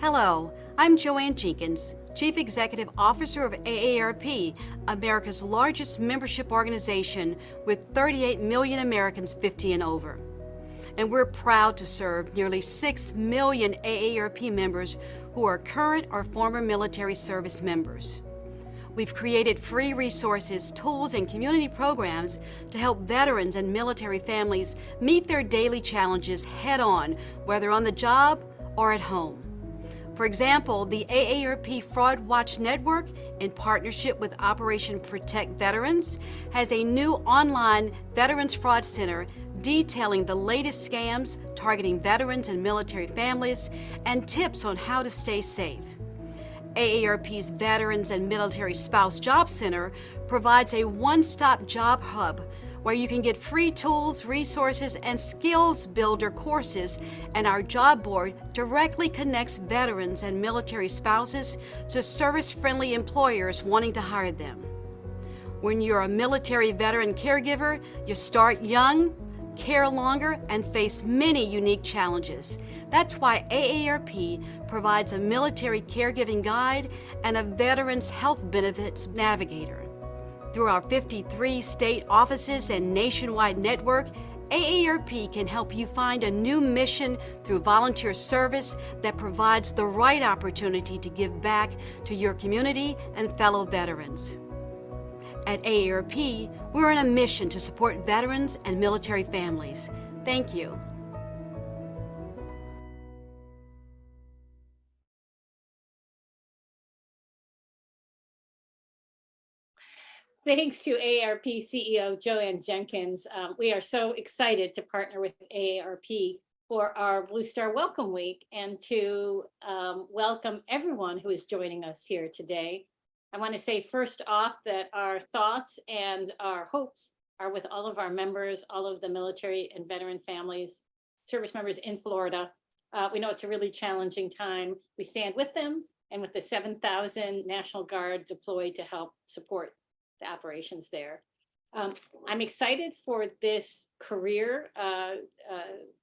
Hello, I'm Joanne Jenkins, Chief Executive Officer of AARP, America's largest membership organization with 38 million Americans 50 and over. And we're proud to serve nearly 6 million AARP members who are current or former military service members. We've created free resources, tools, and community programs to help veterans and military families meet their daily challenges head-on, whether on the job or at home. For example, the AARP Fraud Watch Network, in partnership with Operation Protect Veterans, has a new online Veterans Fraud Center detailing the latest scams targeting veterans and military families and tips on how to stay safe. AARP's Veterans and Military Spouse Job Center provides a one-stop job hub where you can get free tools, resources, and skills builder courses, and our job board directly connects veterans and military spouses to service-friendly employers wanting to hire them. When you're a military veteran caregiver, you start young, care longer, and face many unique challenges. That's why AARP provides a military caregiving guide and a veterans health benefits navigator. Through our 53 state offices and nationwide network, AARP can help you find a new mission through volunteer service that provides the right opportunity to give back to your community and fellow veterans. At AARP, we're on a mission to support veterans and military families. Thank you. Thanks to AARP CEO Joanne Jenkins. We are so excited to partner with AARP for our Blue Star Welcome Week and to welcome everyone who is joining us here today. I want to say first off that our thoughts and our hopes are with all of our members, all of the military and veteran families, service members in Florida. We know it's a really challenging time. We stand with them and with the 7,000 National Guard deployed to help support the operations there. I'm excited for this career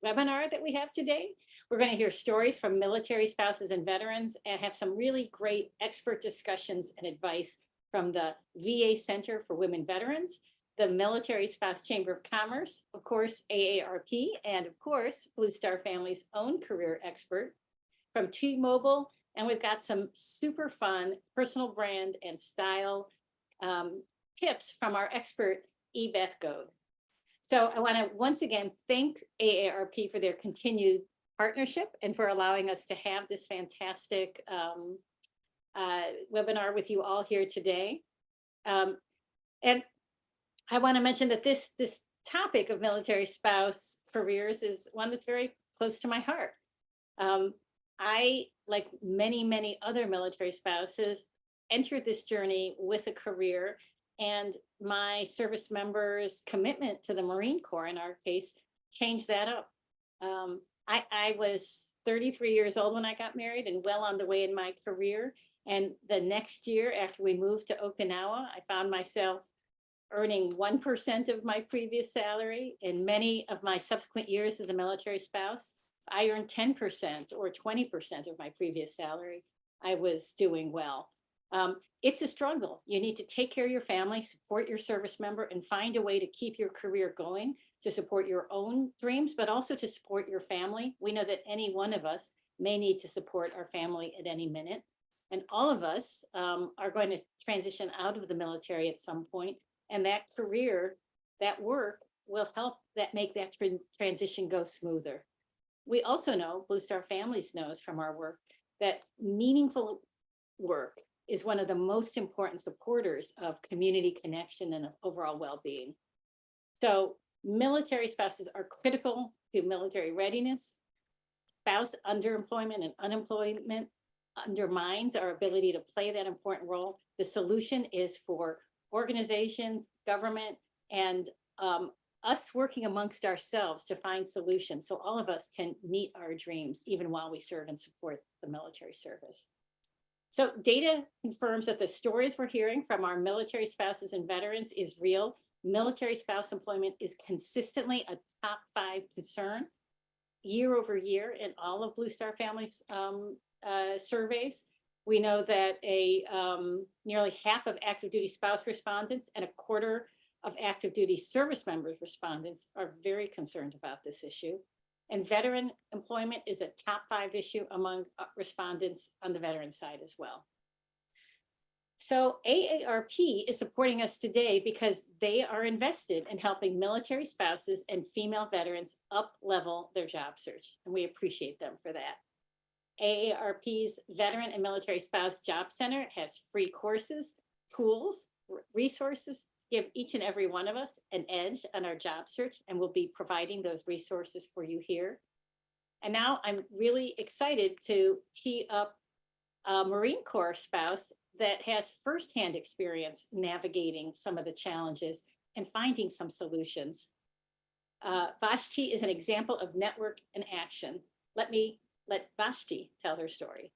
webinar that we have today. We're going to hear stories from military spouses and veterans and have some really great expert discussions and advice from the VA Center for Women Veterans, the Military Spouse Chamber of Commerce, of course, AARP, and of course, Blue Star Family's own career expert from T-Mobile. And we've got some super fun personal brand and style tips from our expert, Beth Goad. So I want to once again thank AARP for their continued partnership and for allowing us to have this fantastic webinar with you all here today. And I want to mention that this topic of military spouse careers is one that's very close to my heart. I, like many other military spouses, entered this journey with a career, and my service members' commitment to the Marine Corps, in our case, changed that up. I was 33 years old when I got married and well on the way in my career. And the next year after we moved to Okinawa, I found myself earning 1% of my previous salary. In many of my subsequent years as a military spouse, I earned 10% or 20% of my previous salary. I was doing well. It's a struggle. You need to take care of your family, support your service member, and find a way to keep your career going to support your own dreams, but also to support your family. We know that any one of us may need to support our family at any minute. And all of us are going to transition out of the military at some point. And that career, that work will help that make that transition go smoother. We also know, Blue Star Families knows from our work, that meaningful work is one of the most important supporters of community connection and of overall well-being. So military spouses are critical to military readiness. Spouse underemployment and unemployment undermines our ability to play that important role. The solution is for organizations, government, and us working amongst ourselves to find solutions so all of us can meet our dreams even while we serve and support the military service. So data confirms that the stories we're hearing from our military spouses and veterans is real. Military spouse employment is consistently a top 5 concern year over year in all of Blue Star Families surveys. We know that nearly half of active duty spouse respondents and a quarter of active duty service members respondents are very concerned about this issue. And veteran employment is a top 5 issue among respondents on the veteran side as well. So AARP is supporting us today because they are invested in helping military spouses and female veterans up-level their job search, and we appreciate them for that. AARP's Veteran and Military Spouse Job Center has free courses, tools, resources to give each and every one of us an edge on our job search, and we'll be providing those resources for you here. And now I'm really excited to tee up a Marine Corps spouse that has firsthand experience navigating some of the challenges and finding some solutions. Vashti is an example of network in action. Let Vashti tell her story.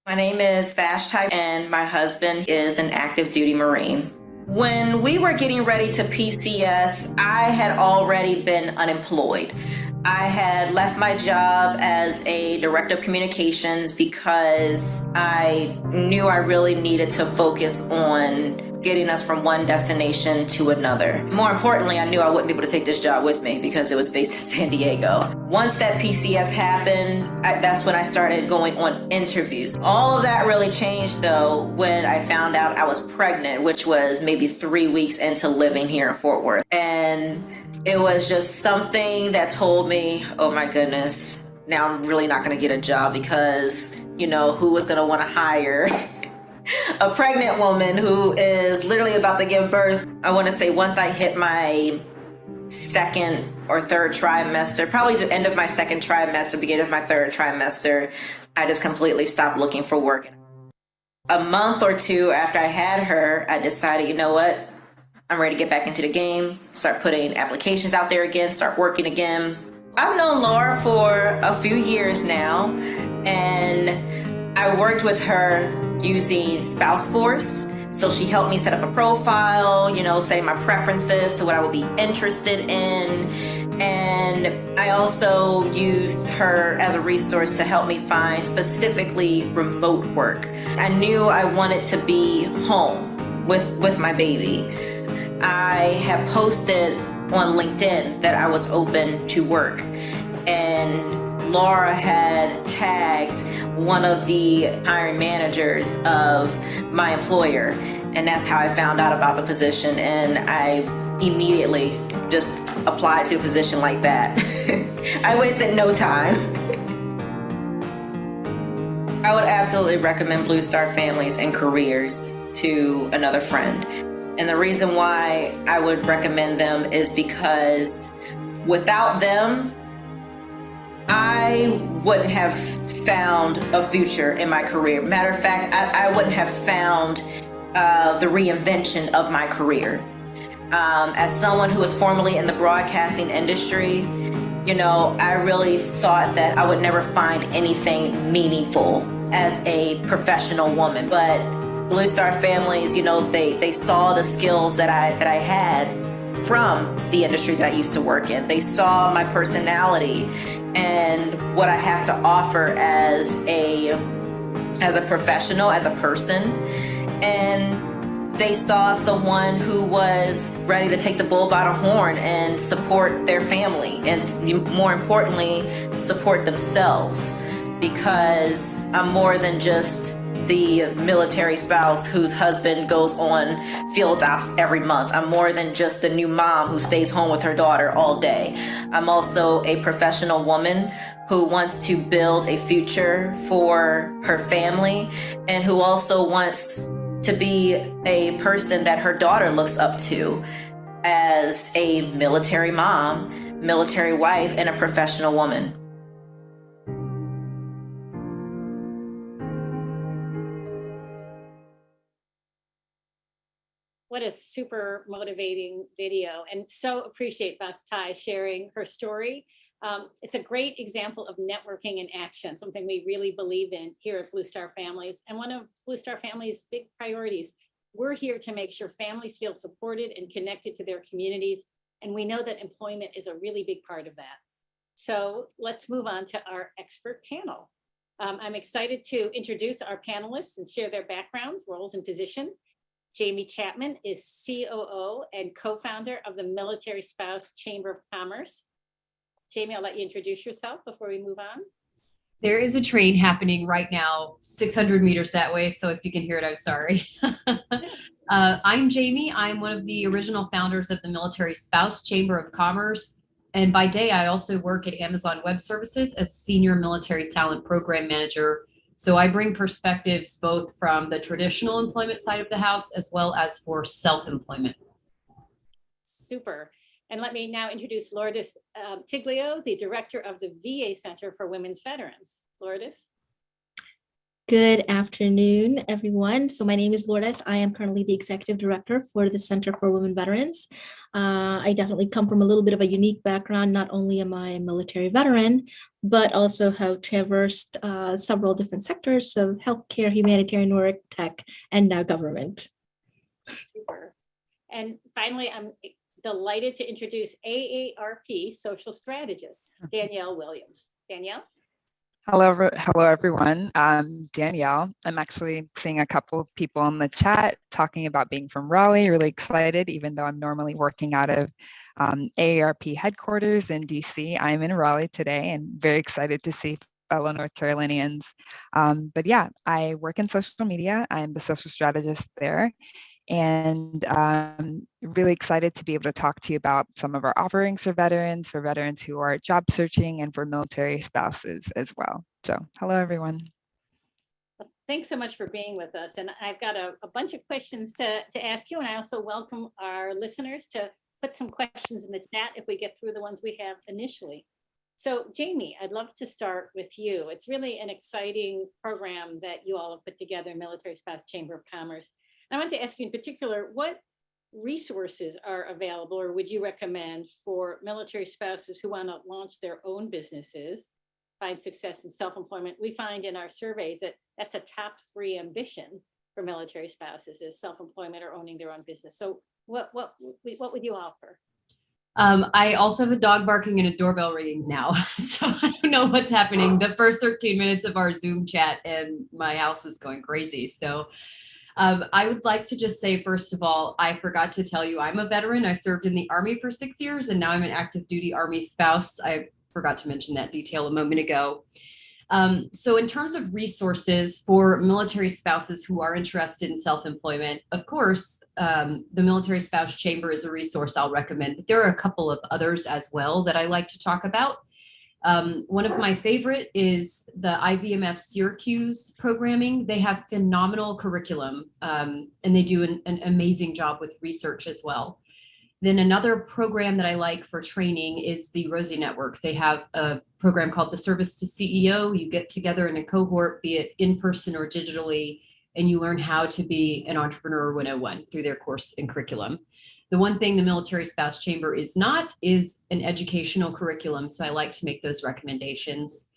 My name is Vashti and my husband is an active duty Marine. When we were getting ready to PCS, I had already been unemployed. I had left my job as a director of communications because I knew I really needed to focus on getting us from one destination to another. More importantly, I knew I wouldn't be able to take this job with me because it was based in San Diego. Once that PCS happened, that's when I started going on interviews. All of that really changed though when I found out I was pregnant, which was maybe 3 weeks into living here in Fort Worth. And it was just something that told me, oh my goodness, now I'm really not gonna get a job because, who was gonna wanna hire a pregnant woman who is literally about to give birth? I wanna say once I hit my second or third trimester, probably the end of my second trimester, beginning of my third trimester, I just completely stopped looking for work. A month or 2 after I had her, I decided, you know what? I'm ready to get back into the game, start putting applications out there again, start working again. I've known Laura for a few years now, and I worked with her using Spouseforce. So she helped me set up a profile, say my preferences to what I would be interested in. And I also used her as a resource to help me find specifically remote work. I knew I wanted to be home with my baby. I had posted on LinkedIn that I was open to work, and Laura had tagged one of the hiring managers of my employer, and that's how I found out about the position, and I immediately just applied to a position like that. I wasted no time. I would absolutely recommend Blue Star Families and Careers to another friend. And the reason why I would recommend them is because without them, I wouldn't have found a future in my career. Matter of fact, I wouldn't have found the reinvention of my career. As someone who was formerly in the broadcasting industry, I really thought that I would never find anything meaningful as a professional woman. But Blue Star Families, they saw the skills that I had from the industry that I used to work in. They saw my personality and what I have to offer as a professional, as a person. And they saw someone who was ready to take the bull by the horn and support their family, and more importantly, support themselves, because I'm more than just the military spouse whose husband goes on field ops every month. I'm more than just the new mom who stays home with her daughter all day. I'm also a professional woman who wants to build a future for her family, and who also wants to be a person that her daughter looks up to as a military mom, military wife, and a professional woman. What a super motivating video, and so appreciate Vashti sharing her story. It's a great example of networking in action, something we really believe in here at Blue Star Families. And one of Blue Star Families' big priorities, we're here to make sure families feel supported and connected to their communities. And we know that employment is a really big part of that. So let's move on to our expert panel. I'm excited to introduce our panelists and share their backgrounds, roles, and position. Jamie Chapman is COO and co-founder of the Military Spouse Chamber of Commerce. Jamie, I'll let you introduce yourself before we move on. There is a train happening right now, 600 meters that way. So if you can hear it, I'm sorry. I'm Jamie. I'm one of the original founders of the Military Spouse Chamber of Commerce. And by day, I also work at Amazon Web Services as Senior Military Talent Program Manager. So I bring perspectives both from the traditional employment side of the house as well as for self-employment. Super. And let me now introduce Lourdes Tiglio, the director of the VA Center for Women's Veterans. Lourdes. Good afternoon, everyone. So my name is Lourdes. I am currently the executive director for the Center for Women Veterans. I definitely come from a little bit of a unique background. Not only am I a military veteran, but also have traversed several different sectors of healthcare, humanitarian work, tech, and now government. Super. And finally, I'm delighted to introduce AARP social strategist, Danielle Williams. Danielle? Hello, everyone. Danielle. I'm actually seeing a couple of people in the chat talking about being from Raleigh. Really excited, even though I'm normally working out of AARP headquarters in DC. I'm in Raleigh today and very excited to see fellow North Carolinians. But yeah, I work in social media. I'm the social strategist there. And really excited to be able to talk to you about some of our offerings for veterans who are job searching, and for military spouses as well. So hello, everyone. Thanks so much for being with us. And I've got a bunch of questions to ask you. And I also welcome our listeners to put some questions in the chat if we get through the ones we have initially. So Jamie, I'd love to start with you. It's really an exciting program that you all have put together, Military Spouse Chamber of Commerce. I want to ask you in particular, what resources are available or would you recommend for military spouses who want to launch their own businesses, find success in self-employment? We find in our surveys that that's a top 3 ambition for military spouses is self-employment or owning their own business. So what would you offer? I also have a dog barking and a doorbell ringing now. So I don't know what's happening. The first 13 minutes of our Zoom chat and my house is going crazy. So I would like to just say, first of all, I forgot to tell you, I'm a veteran. I served in the Army for 6 years, and now I'm an active duty Army spouse. I forgot to mention that detail a moment ago. So in terms of resources for military spouses who are interested in self-employment, of course, the Military Spouse Chamber is a resource I'll recommend, but there are a couple of others as well that I like to talk about. One of my favorite is the IVMF Syracuse programming. They have phenomenal curriculum, and they do an amazing job with research as well. Then another program that I like for training is the Rosie Network. They have a program called the Service to CEO. You get together in a cohort, be it in person or digitally, and you learn how to be an entrepreneur 101 through their course and curriculum. The one thing the Military Spouse Chamber is not is an educational curriculum. So I like to make those recommendations.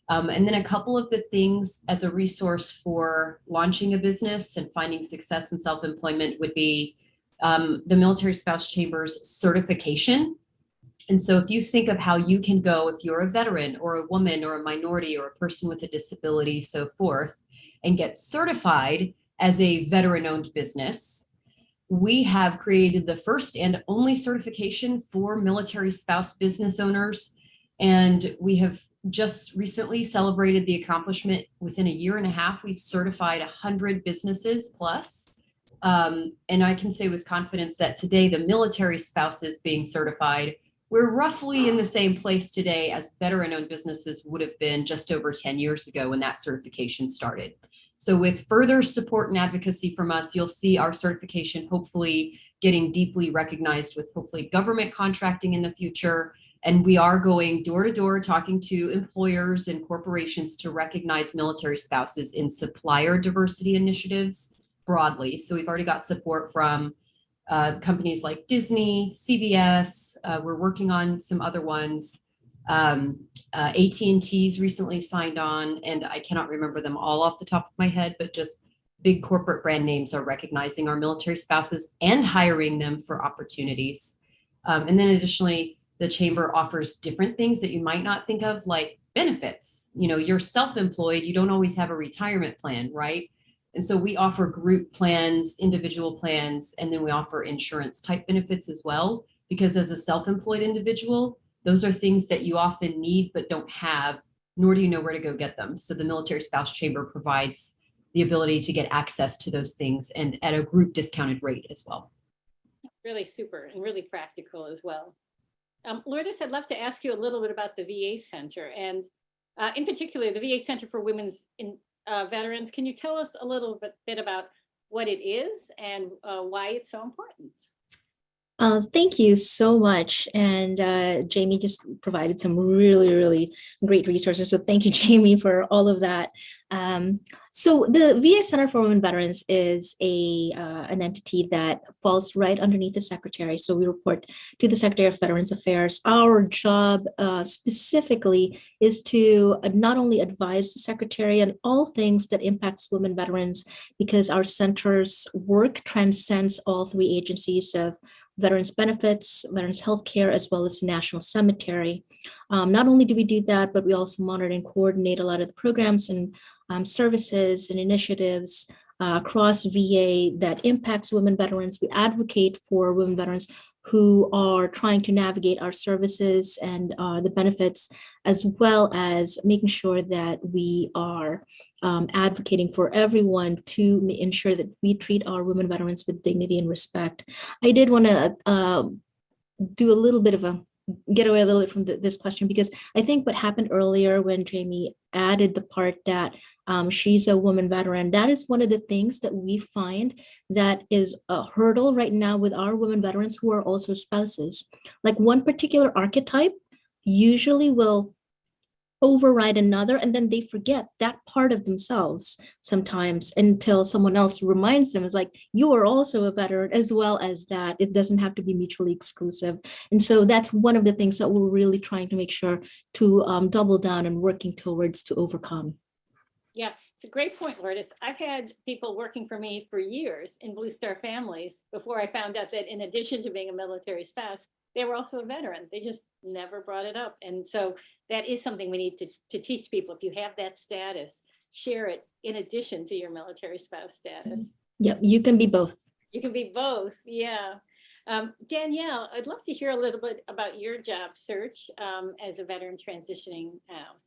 And then a couple of the things as a resource for launching a business and finding success in self-employment would be the Military Spouse Chamber's certification. And so if you think of how you can go, if you're a veteran or a woman or a minority or a person with a disability, so forth, and get certified as a veteran-owned business, we have created the first and only certification for military spouse business owners. And we have just recently celebrated the accomplishment. Within a year and a half, we've certified 100 businesses plus. And I can say with confidence that today, the military spouses being certified, we're roughly in the same place today as veteran-owned businesses would have been just over 10 years ago when that certification started. So with further support and advocacy from us, you'll see our certification hopefully getting deeply recognized with hopefully government contracting in the future. And we are going door to door talking to employers and corporations to recognize military spouses in supplier diversity initiatives broadly. So we've already got support from companies like Disney, CBS. We're working on some other ones. AT&T's recently signed on, and I cannot remember them all off the top of my head, but just big corporate brand names are recognizing our military spouses and hiring them for opportunities. And then additionally, the chamber offers different things that you might not think of, like benefits. You know, you're self-employed, you don't always have a retirement plan, right? And so we offer group plans, individual plans, and then we offer insurance type benefits as well. Because as a self-employed individual, those are things that you often need but don't have, nor do you know where to go get them. So the Military Spouse Chamber provides the ability to get access to those things and at a group discounted rate as well. Really super and really practical as well. Lourdes, I'd love to ask you a little bit about the VA Center, and in particular, the VA Center for Women's Veterans. Can you tell us a little bit about what it is and why it's so important? Thank you so much. And Jamie just provided some really, really great resources. So thank you, Jamie, for all of that. So the VA Center for Women Veterans is an entity that falls right underneath the Secretary. So we report to the Secretary of Veterans Affairs. Our job specifically is to not only advise the Secretary on all things that impacts women veterans, because our center's work transcends all three agencies of Veterans Benefits, Veterans Healthcare, as well as National Cemetery. Not only do we do that, but we also monitor and coordinate a lot of the programs and services and initiatives across VA that impacts women veterans. We advocate for women veterans who are trying to navigate our services and the benefits, as well as making sure that we are advocating for everyone to ensure that we treat our women veterans with dignity and respect. I did want to do a little bit of a get away a little bit from this question, because I think what happened earlier when Jamie added the part that she's a woman veteran, that is one of the things that we find that is a hurdle right now with our women veterans who are also spouses. Like one particular archetype usually will override another, and then they forget that part of themselves sometimes until someone else reminds them. It's like, you are also a veteran as well as that. It doesn't have to be mutually exclusive. And so that's one of the things that we're really trying to make sure to double down and working towards to overcome. Yeah, it's a great point, Lourdes. I've had people working for me for years in Blue Star families before I found out that in addition to being a military spouse, they were also a veteran. They just never brought it up. And so that is something we need to teach people. If you have that status, share it in addition to your military spouse status. Yep, you can be both. You can be both, yeah. Danielle, I'd love to hear a little bit about your job search as a veteran transitioning out.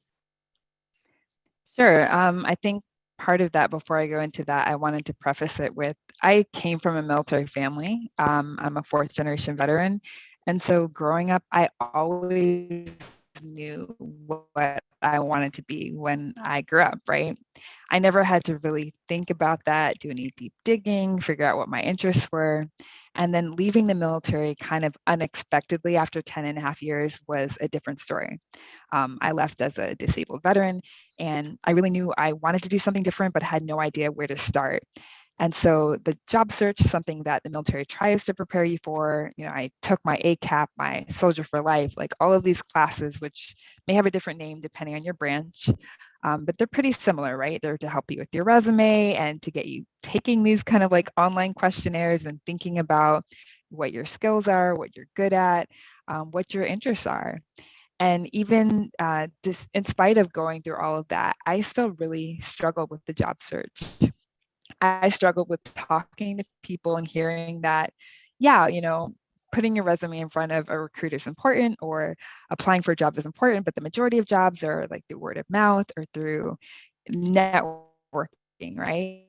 Sure. I think part of that, before I go into that, I wanted to preface it with, I came from a military family. I'm a fourth generation veteran. And so growing up, I always knew what I wanted to be when I grew up, right? I never had to really think about that, do any deep digging, figure out what my interests were. And then leaving the military kind of unexpectedly after 10 and a half years was a different story. I left as a disabled veteran, and I really knew I wanted to do something different, but had no idea where to start. And so the job search is something that the military tries to prepare you for. You know, I took my ACAP, my Soldier for Life, like all of these classes, which may have a different name depending on your branch, but they're pretty similar, right? They're to help you with your resume and to get you taking these kind of like online questionnaires and thinking about what your skills are, what you're good at, what your interests are. And even just in spite of going through all of that, I still really struggled with the job search. I struggled with talking to people and hearing that, yeah, you know, putting your resume in front of a recruiter is important, or applying for a job is important, but the majority of jobs are like through word of mouth or through networking, right?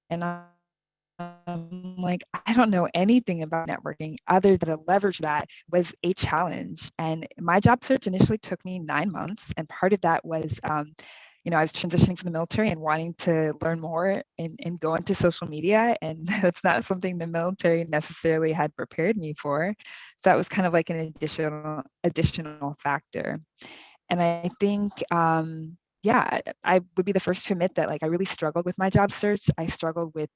And I'm like, I don't know anything about networking other than to leverage that was a challenge. And my job search initially took me 9 months. And part of that was, you know, I was transitioning from the military and wanting to learn more and go into social media. And that's not something the military necessarily had prepared me for. So that was kind of like an additional factor. And I think, yeah, I would be the first to admit that like I really struggled with my job search. I struggled with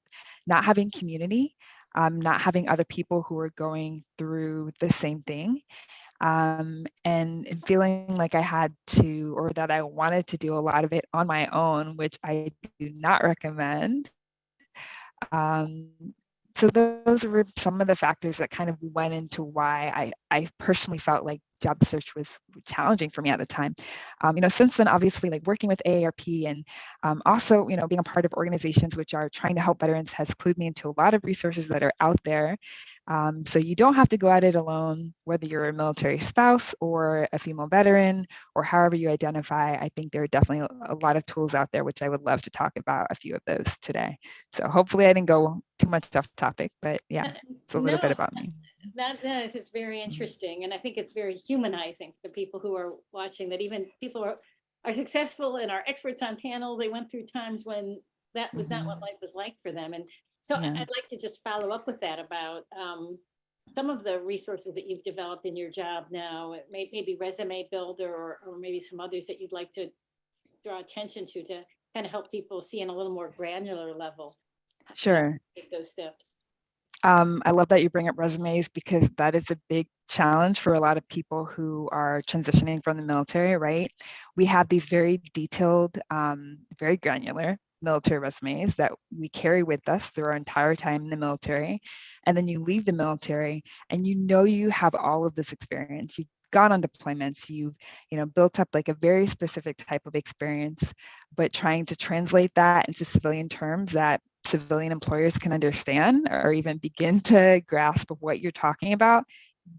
not having community, not having other people who were going through the same thing. And feeling like I had to, or that I wanted to do a lot of it on my own, which I do not recommend. So those were some of the factors that kind of went into why I personally felt like job search was challenging for me at the time. Since then, obviously, like working with AARP and also, being a part of organizations which are trying to help veterans has clued me into a lot of resources that are out there. So you don't have to go at it alone, whether you're a military spouse or a female veteran or however you identify. I think there are definitely a lot of tools out there, which I would love to talk about a few of those today. So hopefully I didn't go too much off topic, but yeah, it's a little bit about me. That is very interesting. And I think it's very humanizing for people who are watching, that even people are successful and are experts on panel. They went through times when that was not what life was like for them. And so Yeah. I'd like to just follow up with that about some of the resources that you've developed in your job now, maybe Resume Builder or maybe some others that you'd like to draw attention to kind of help people see in a little more granular level. Sure. Take those steps. I love that you bring up resumes because that is a big challenge for a lot of people who are transitioning from the military, right? We have these very detailed, very granular military resumes that we carry with us through our entire time in the military. And then you leave the military and you have all of this experience. You've gone on deployments, you've built up like a very specific type of experience, but trying to translate that into civilian terms that civilian employers can understand or even begin to grasp of what you're talking about,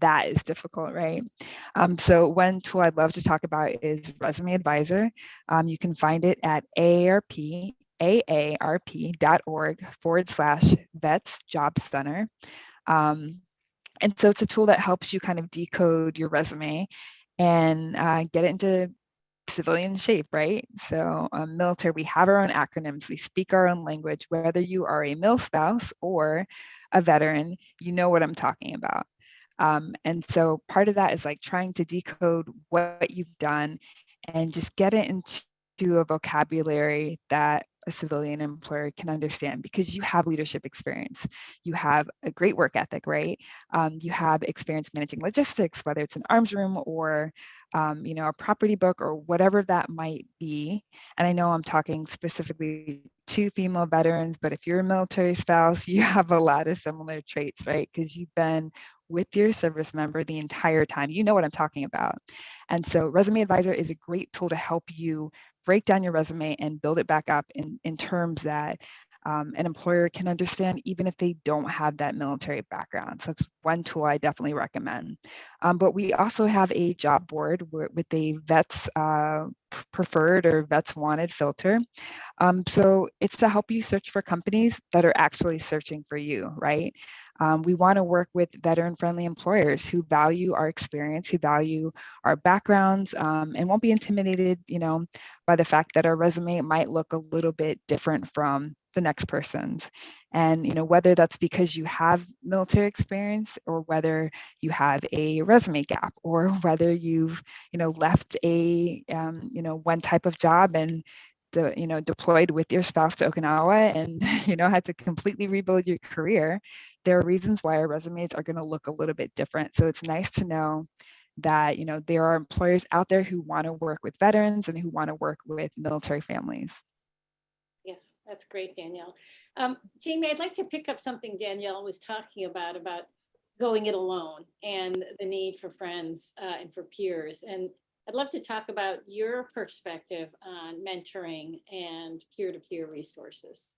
that is difficult, right? So one tool I'd love to talk about is Resume Advisor. You can find it at aarp.org/vets job center. And so it's a tool that helps you kind of decode your resume and get it into civilian shape, right? So military, we have our own acronyms, we speak our own language. Whether you are a Milspouse or a veteran, you know what I'm talking about. And so part of that is like trying to decode what you've done and just get it into a vocabulary that a civilian employer can understand, because you have leadership experience, you have a great work ethic, right? You have experience managing logistics, whether it's an arms room or a property book or whatever that might be. And I know I'm talking specifically to female veterans, but if you're a military spouse, you have a lot of similar traits, right? Because you've been with your service member the entire time. You know what I'm talking about. And so Resume Advisor is a great tool to help you break down your resume and build it back up in terms that an employer can understand, even if they don't have that military background. So that's one tool I definitely recommend. But we also have a job board with a vets preferred or vets wanted filter. So it's to help you search for companies that are actually searching for you, right? We want to work with veteran-friendly employers who value our experience, who value our backgrounds, and won't be intimidated, by the fact that our resume might look a little bit different from the next person's. And whether that's because you have military experience or whether you have a resume gap or whether you've left a one type of job and deployed with your spouse to Okinawa and had to completely rebuild your career, there are reasons why our resumes are going to look a little bit different. So it's nice to know that there are employers out there who want to work with veterans and who want to work with military families. Yes, that's great, Danielle. Jamie, I'd like to pick up something Danielle was talking about going it alone and the need for friends and for peers. And I'd love to talk about your perspective on mentoring and peer-to-peer resources.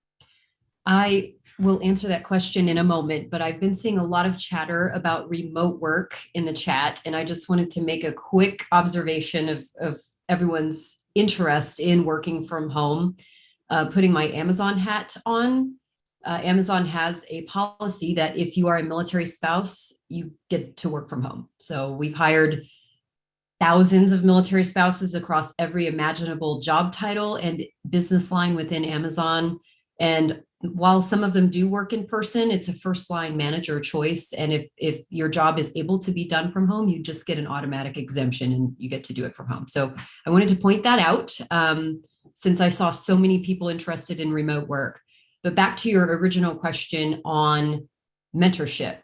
I will answer that question in a moment, but I've been seeing a lot of chatter about remote work in the chat, and I just wanted to make a quick observation of everyone's interest in working from home. Putting my Amazon hat on, Amazon has a policy that if you are a military spouse, you get to work from home. So we've hired thousands of military spouses across every imaginable job title and business line within Amazon. And while some of them do work in person, it's a first line manager choice. And if your job is able to be done from home, you just get an automatic exemption and you get to do it from home. So I wanted to point that out since I saw so many people interested in remote work. But back to your original question on mentorship.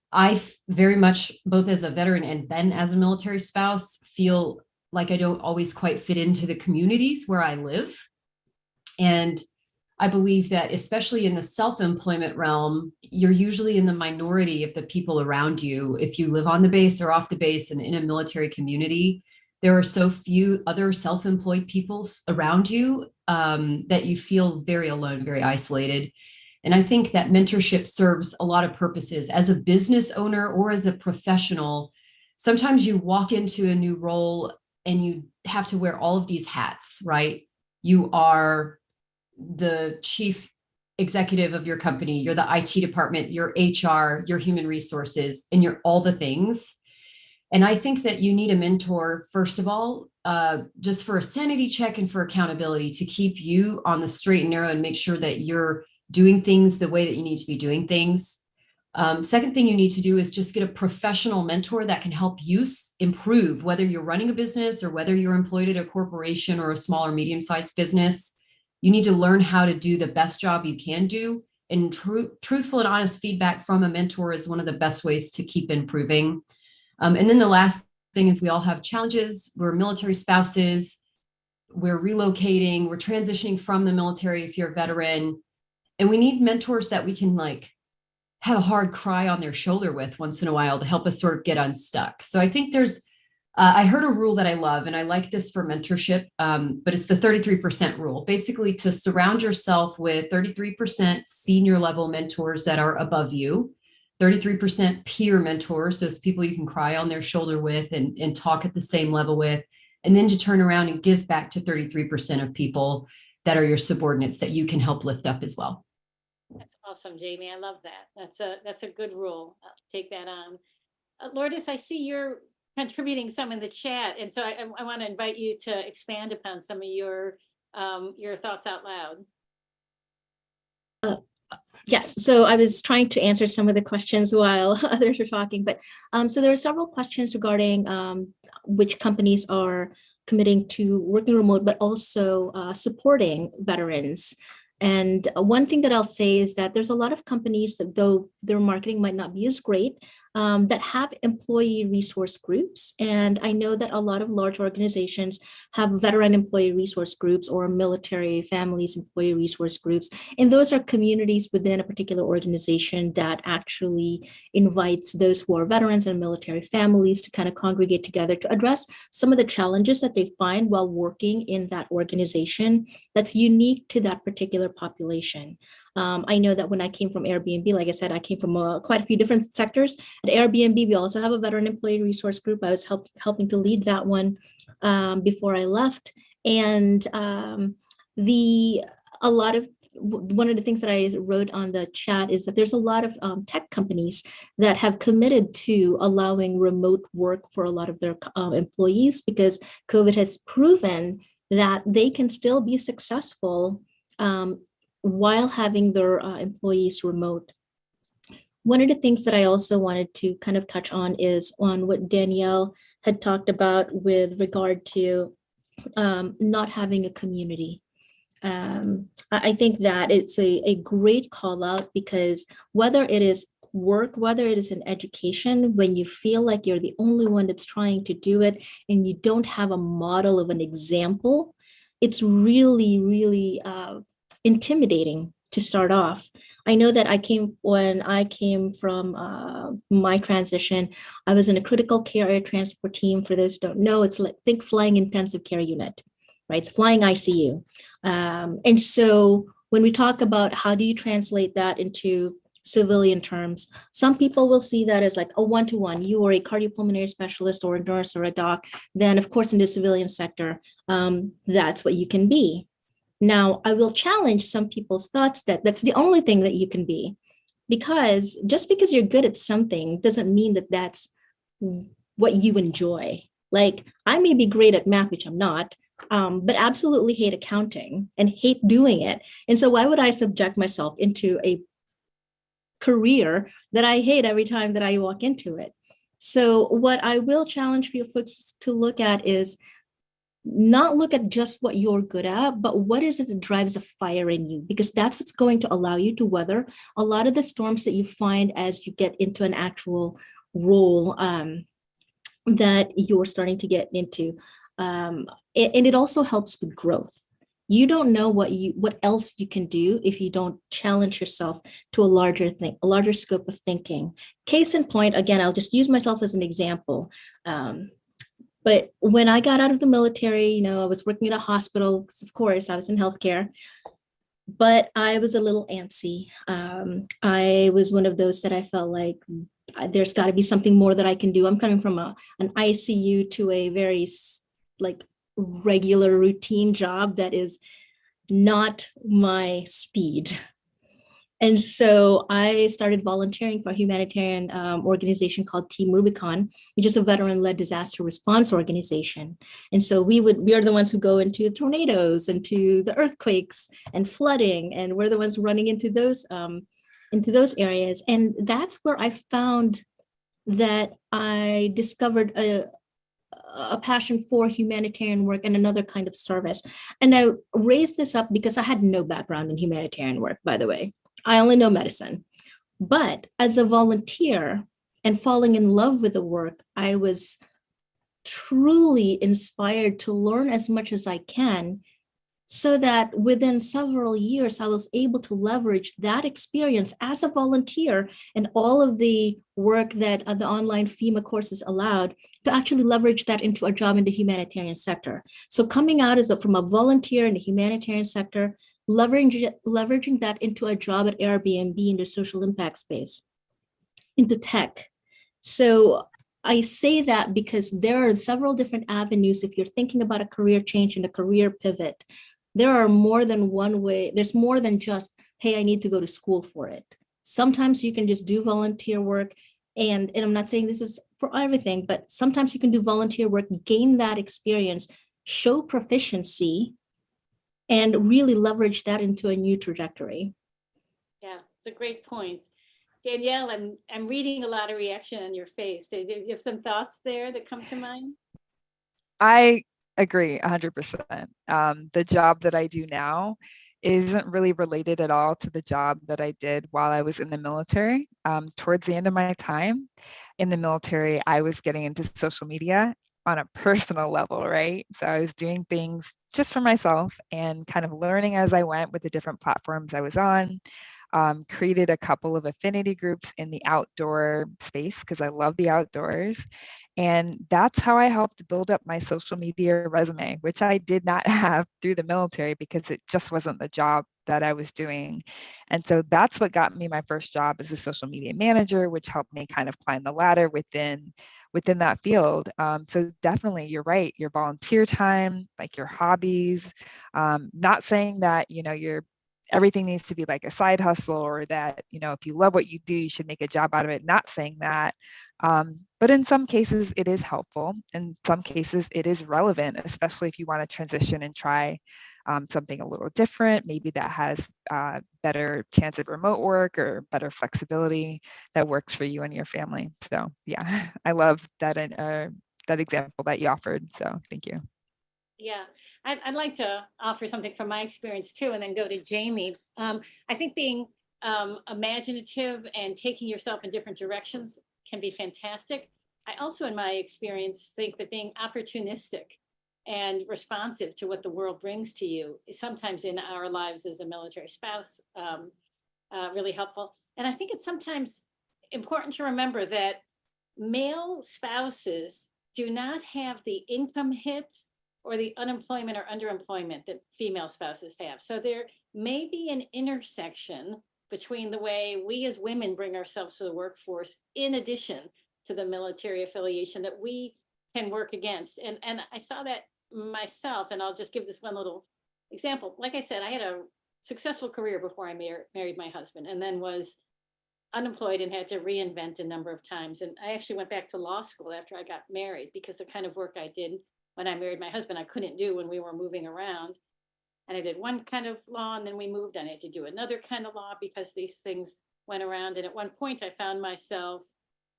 I very much, both as a veteran and then as a military spouse, feel like I don't always quite fit into the communities where I live. And I believe that especially in the self-employment realm, you're usually in the minority of the people around you. If you live on the base or off the base and in a military community, there are so few other self-employed people around you that you feel very alone, very isolated. And I think that mentorship serves a lot of purposes. As a business owner or as a professional, sometimes you walk into a new role and you have to wear all of these hats, right? You are the chief executive of your company, you're the IT department, your HR, your human resources, and you're all the things. And I think that you need a mentor, first of all, just for a sanity check and for accountability to keep you on the straight and narrow and make sure that you're doing things the way that you need to be doing things. Second thing you need to do is just get a professional mentor that can help you improve, whether you're running a business or whether you're employed at a corporation or a small or medium-sized business. You need to learn how to do the best job you can do. And truthful and honest feedback from a mentor is one of the best ways to keep improving. And then the last thing is we all have challenges. We're military spouses. We're relocating. We're transitioning from the military if you're a veteran. And we need mentors that we can like have a hard cry on their shoulder with once in a while to help us sort of get unstuck. So I think there's, I heard a rule that I love, and I like this for mentorship, but it's the 33% rule. Basically, to surround yourself with 33% senior level mentors that are above you, 33% peer mentors, those people you can cry on their shoulder with and talk at the same level with, and then to turn around and give back to 33% of people that are your subordinates that you can help lift up as well. That's awesome, Jamie. I love that. That's a good rule. I'll take that on. Lourdes, I see you're contributing some in the chat, and so I want to invite you to expand upon some of your thoughts out loud. Yes, so I was trying to answer some of the questions while others were talking, but so there are several questions regarding which companies are committing to working remote, but also supporting veterans. And one thing that I'll say is that there's a lot of companies that, though their marketing might not be as great, that have employee resource groups. And I know that a lot of large organizations have veteran employee resource groups or military families employee resource groups. And those are communities within a particular organization that actually invites those who are veterans and military families to kind of congregate together to address some of the challenges that they find while working in that organization that's unique to that particular population. I know that when I came from Airbnb, like I said, I came from quite a few different sectors. At Airbnb, we also have a veteran employee resource group. I was helping to lead that one before I left. And one of the things that I wrote on the chat is that there's a lot of tech companies that have committed to allowing remote work for a lot of their employees, because COVID has proven that they can still be successful while having their employees remote. One of the things that I also wanted to kind of touch on is on what Danielle had talked about with regard to not having a community. I think that it's a great call out, because whether it is work, whether it is in education, when you feel like you're the only one that's trying to do it and you don't have a model of an example, it's really, really intimidating to start off. I know that when I came from my transition, I was in a critical care air transport team. For those who don't know, it's like, think flying intensive care unit, right? It's flying ICU. And so when we talk about how do you translate that into civilian terms, some people will see that as like a one-to-one. You are a cardiopulmonary specialist or a nurse or a doc. Then of course in the civilian sector, that's what you can be. Now, I will challenge some people's thoughts that that's the only thing that you can be, because just because you're good at something doesn't mean that that's what you enjoy. Like, I may be great at math, which I'm not, but absolutely hate accounting and hate doing it. And so why would I subject myself into a career that I hate every time that I walk into it? So what I will challenge for you folks to look at is not look at just what you're good at, but what is it that drives a fire in you? Because that's what's going to allow you to weather a lot of the storms that you find as you get into an actual role that you're starting to get into. And it also helps with growth. you don't know what else you can do if you don't challenge yourself to a larger scope of thinking. Case in point, again, I'll just use myself as an example. But when I got out of the military, I was working at a hospital, 'cause of course I was in healthcare, but I was a little antsy. I was one of those that I felt like there's got to be something more that I can do. I'm coming from an ICU to a very like regular routine job that is not my speed. And so I started volunteering for a humanitarian organization called Team Rubicon, which is a veteran-led disaster response organization. And so we are the ones who go into tornadoes, into the earthquakes and flooding, and we're the ones running into those areas. And that's where I found that I discovered a passion for humanitarian work and another kind of service. And I raised this up because I had no background in humanitarian work, by the way. I only know medicine. But as a volunteer and falling in love with the work, I was truly inspired to learn as much as I can, so that within several years, I was able to leverage that experience as a volunteer and all of the work that the online FEMA courses allowed, to actually leverage that into a job in the humanitarian sector. So coming out from a volunteer in the humanitarian sector, leveraging that into a job at Airbnb in the social impact space, into tech. So I say that because there are several different avenues. If you're thinking about a career change and a career pivot, there are more than one way. There's more than just, hey, I need to go to school for it. Sometimes you can just do volunteer work. And I'm not saying this is for everything, but sometimes you can do volunteer work, gain that experience, show proficiency, and really leverage that into a new trajectory. Yeah, it's a great point. Danielle, I'm reading a lot of reaction on your face. So do you have some thoughts there that come to mind? I agree 100%. The job that I do now isn't really related at all to the job that I did while I was in the military. Towards the end of my time in the military, I was getting into social media on a personal level, right? So I was doing things just for myself and kind of learning as I went with the different platforms I was on. Created a couple of affinity groups in the outdoor space because I love the outdoors. And that's how I helped build up my social media resume, which I did not have through the military because it just wasn't the job that I was doing. And so that's what got me my first job as a social media manager, which helped me kind of climb the ladder within that field. So definitely, you're right. Your volunteer time, like your hobbies, not saying that, everything needs to be like a side hustle, or that, if you love what you do, you should make a job out of it. Not saying that. But in some cases, it is helpful. In some cases, it is relevant, especially if you want to transition and try something a little different, maybe that has better chance of remote work or better flexibility that works for you and your family. So yeah, I love that example that you offered. So thank you. Yeah, I'd like to offer something from my experience too, and then go to Jamie. I think being imaginative and taking yourself in different directions can be fantastic. I also, in my experience, think that being opportunistic and responsive to what the world brings to you is sometimes in our lives as a military spouse really helpful. And I think it's sometimes important to remember that male spouses do not have the income hit or the unemployment or underemployment that female spouses have. So there may be an intersection between the way we as women bring ourselves to the workforce, in addition to the military affiliation, that we can work against. And I saw that myself, and I'll just give this one little example. Like I said, I had a successful career before I married my husband, and then was unemployed and had to reinvent a number of times. And I actually went back to law school after I got married, because the kind of work I did when I married my husband, I couldn't do when we were moving around. And I did one kind of law, and then we moved. And I had to do another kind of law because these things went around. And at one point I found myself,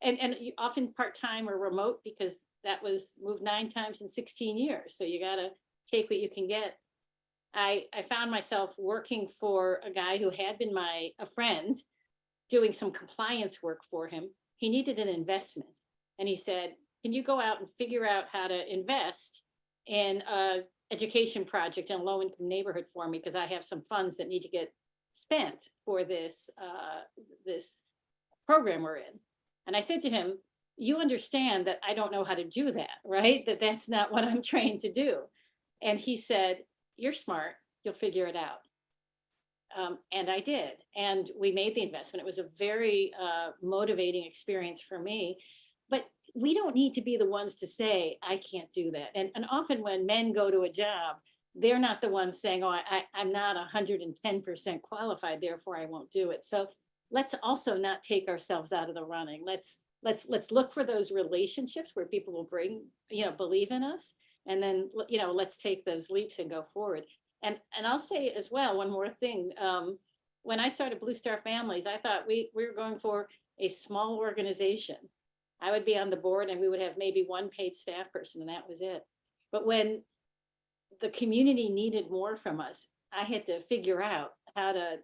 and often part-time or remote, because that was moved 9 times in 16 years. So you got to take what you can get. I found myself working for a guy who had been a friend, doing some compliance work for him. He needed an investment. And he said, can you go out and figure out how to invest in a education project in a low income neighborhood for me because I have some funds that need to get spent for this this program we're in. And I said to him, you understand that I don't know how to do that, right? That's not what I'm trained to do. And he said, you're smart, you'll figure it out. And I did. And we made the investment. It was a very motivating experience for me. But we don't need to be the ones to say, I can't do that. And often when men go to a job, they're not the ones saying, oh, I'm not 110% qualified, therefore I won't do it. So let's also not take ourselves out of the running. Let's look for those relationships where people will believe in us. And then, let's take those leaps and go forward. And I'll say as well, one more thing. When I started Blue Star Families, I thought we were going for a small organization. I would be on the board and we would have maybe one paid staff person and that was it. But when the community needed more from us, I had to figure out how to,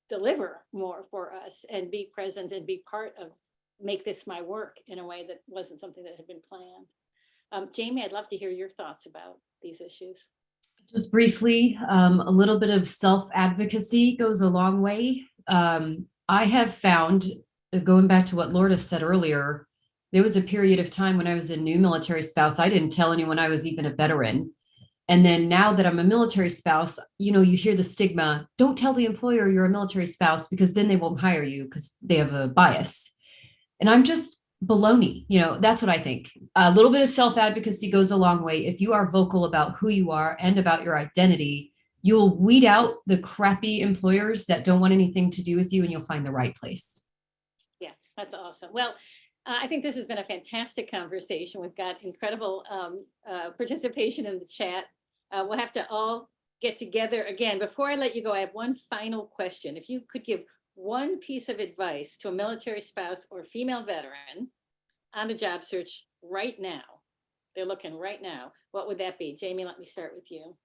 deliver more for us and be present and be part of, make this my work in a way that wasn't something that had been planned. Jamie, I'd love to hear your thoughts about these issues. Just briefly, a little bit of self-advocacy goes a long way. I have found, going back to what Lourdes said earlier, there was a period of time when I was a new military spouse, I didn't tell anyone I was even a veteran. And then now that I'm a military spouse, you hear the stigma, don't tell the employer you're a military spouse because then they won't hire you because they have a bias. And I'm just baloney. That's what I think. A little bit of self-advocacy goes a long way. If you are vocal about who you are and about your identity, you'll weed out the crappy employers that don't want anything to do with you and you'll find the right place. Yeah, that's awesome. Well, I think this has been a fantastic conversation. We've got incredible participation in the chat. We'll have to all get together again. Before I let you go, I have one final question. If you could give one piece of advice to a military spouse or female veteran on the job search right now, they're looking right now, what would that be? Jamie, let me start with you.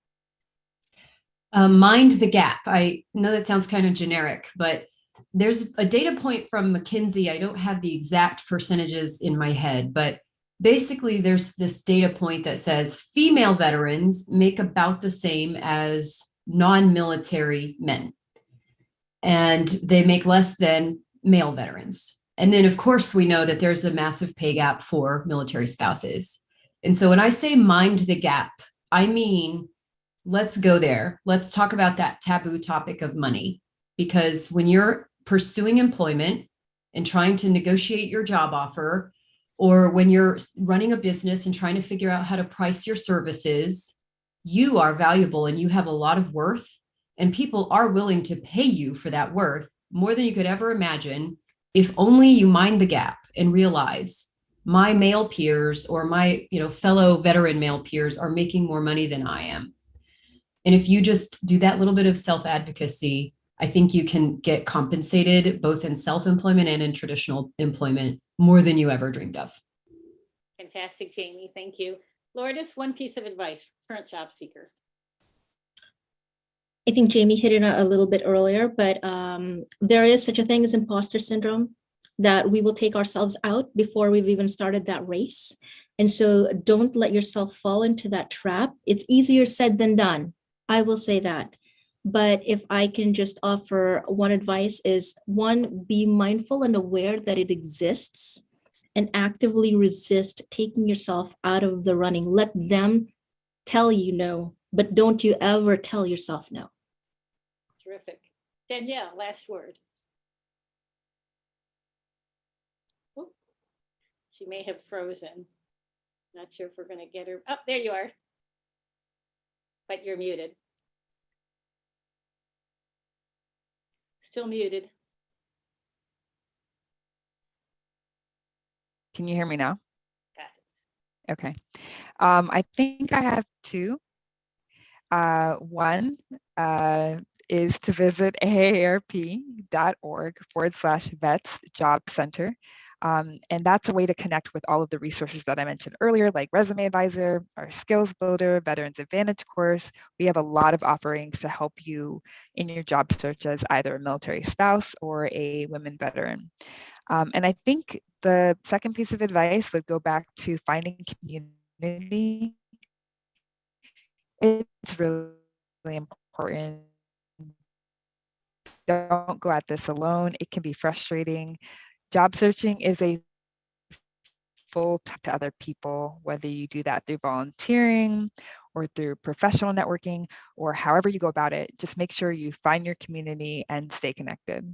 Mind the gap. I know that sounds kind of generic, but there's a data point from McKinsey. I don't have the exact percentages in my head, but basically there's this data point that says female veterans make about the same as non-military men. And they make less than male veterans. And then, of course, we know that there's a massive pay gap for military spouses. And so when I say mind the gap, I mean, let's go there. Let's talk about that taboo topic of money. Because when you're pursuing employment and trying to negotiate your job offer, or when you're running a business and trying to figure out how to price your services, you are valuable and you have a lot of worth. And people are willing to pay you for that worth more than you could ever imagine if only you mind the gap and realize my male peers or my fellow veteran male peers are making more money than I am. And if you just do that little bit of self-advocacy, I think you can get compensated both in self-employment and in traditional employment more than you ever dreamed of. Fantastic, Jamie. Thank you. Lourdes, one piece of advice for current job seeker. I think Jamie hit it a little bit earlier, but there is such a thing as imposter syndrome, that we will take ourselves out before we've even started that race. And so don't let yourself fall into that trap. It's easier said than done. I will say that. But if I can just offer one advice is, one, be mindful and aware that it exists and actively resist taking yourself out of the running. Let them tell you no, but don't you ever tell yourself no. Terrific. Danielle, last word. Oh, she may have frozen. Not sure if we're going to get her. Oh, there you are. But you're muted. Still muted. Can you hear me now? Got it. Okay. I think I have two. One is to visit AARP.org/vets job center. And that's a way to connect with all of the resources that I mentioned earlier, like Resume Advisor, our Skills Builder, Veterans Advantage course. We have a lot of offerings to help you in your job search as either a military spouse or a women veteran. And I think the second piece of advice would go back to finding community it's really important. Don't go at this alone. It can be frustrating. Job searching is a full to other people, whether you do that through volunteering or through professional networking or however you go about it. Just make sure you find your community and stay connected.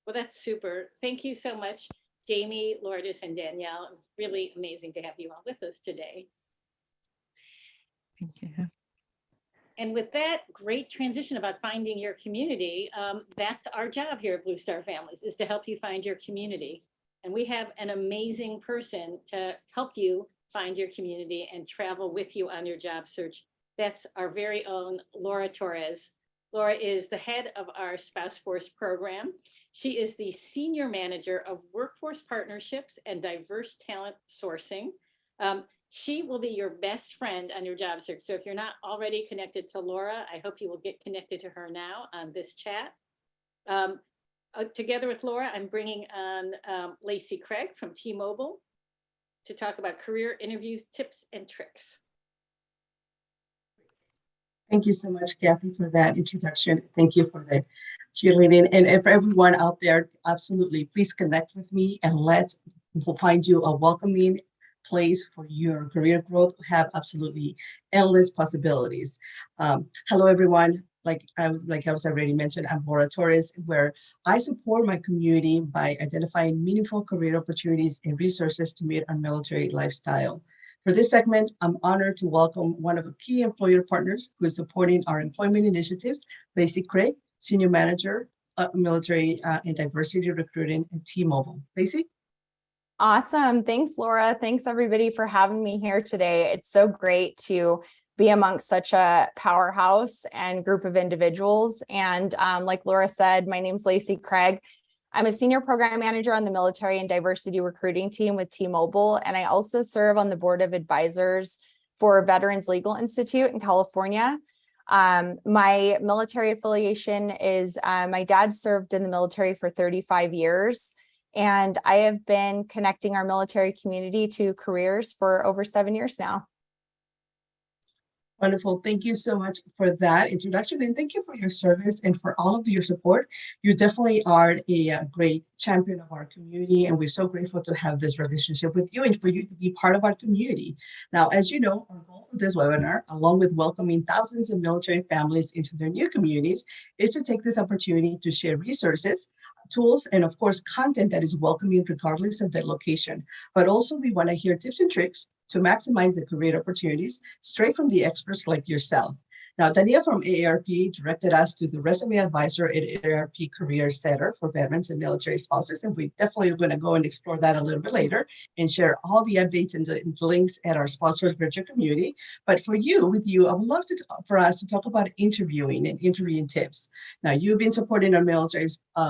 Well, that's super. Thank you so much, Jamie, Lourdes, and Danielle. It was really amazing to have you all with us today. Thank you. And with that great transition about finding your community, that's our job here at Blue Star Families, is to help you find your community. And we have an amazing person to help you find your community and travel with you on your job search. That's our very own Laura Torres. Laura is the head of our Spouse Force program. She is the senior manager of workforce partnerships and diverse talent sourcing. She will be your best friend on your job search. So if you're not already connected to Laura, I hope you will get connected to her now on this chat. Together with Laura, I'm bringing on Lacey Craig from T-Mobile to talk about career interviews, tips, and tricks. Thank you so much, Kathy, for that introduction. Thank you for the cheerleading. And for everyone out there, absolutely, please connect with me and we'll find you a welcoming place for your career growth. We have absolutely endless possibilities. Hello, everyone. Like I was already mentioned, I'm Laura Torres, where I support my community by identifying meaningful career opportunities and resources to meet our military lifestyle. For this segment, I'm honored to welcome one of the key employer partners who is supporting our employment initiatives, Lacey Craig, Senior Manager, Military and Diversity Recruiting at T-Mobile. Lacey? Awesome. Thanks, Laura. Thanks, everybody, for having me here today. It's so great to be amongst such a powerhouse and group of individuals. And like Laura said, my name's Lacey Craig. I'm a senior program manager on the military and diversity recruiting team with T-Mobile. And I also serve on the board of advisors for Veterans Legal Institute in California. My military affiliation is my dad served in the military for 35 years. And I have been connecting our military community to careers for over 7 years now. Wonderful. Thank you so much for that introduction. And thank you for your service and for all of your support. You definitely are a great champion of our community. And we're so grateful to have this relationship with you and for you to be part of our community. Now, as you know, our goal of this webinar, along with welcoming thousands of military families into their new communities, is to take this opportunity to share resources, tools, and of course, content that is welcoming regardless of their location. But also we want to hear tips and tricks to maximize the career opportunities straight from the experts like yourself. Now, Dania from AARP directed us to the resume advisor at AARP Career Center for veterans and military spouses. And we definitely are going to go and explore that a little bit later and share all the updates and the links at our sponsors virtual community. But for you, I would love for us to talk about interviewing and interviewing tips. Now, you've been supporting our military